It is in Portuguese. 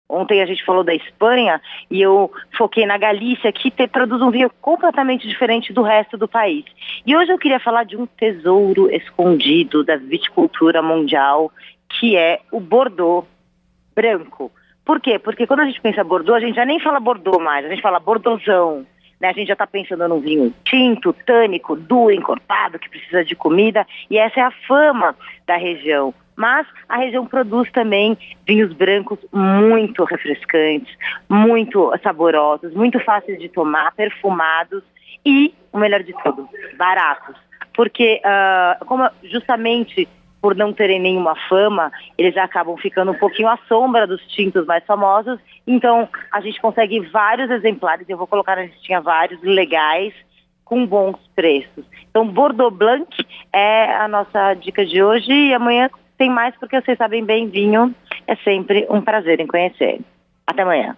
Ontem a gente falou da Espanha e eu foquei na Galícia, que produz um vinho completamente diferente do resto do país. E hoje eu queria falar de um tesouro escondido da viticultura mundial, que é o Bordeaux branco. Por quê? Porque quando a gente pensa Bordeaux, a gente já nem fala Bordeaux mais, a gente fala Bordeauxão. Né? A gente já está pensando num vinho tinto, tânico, duro, encorpado, que precisa de comida, e essa é a fama da região. Mas a região produz também vinhos brancos muito refrescantes, muito saborosos, muito fáceis de tomar, perfumados e, o melhor de tudo, baratos. Porque justamente por não terem nenhuma fama, eles acabam ficando um pouquinho à sombra dos tintos mais famosos. Então a gente consegue vários exemplares, eu vou colocar na listinha vários, legais, com bons preços. Então Bordeaux Blanc é a nossa dica de hoje e amanhã tem mais, porque vocês sabem bem, vinho é sempre um prazer em conhecer. Até amanhã.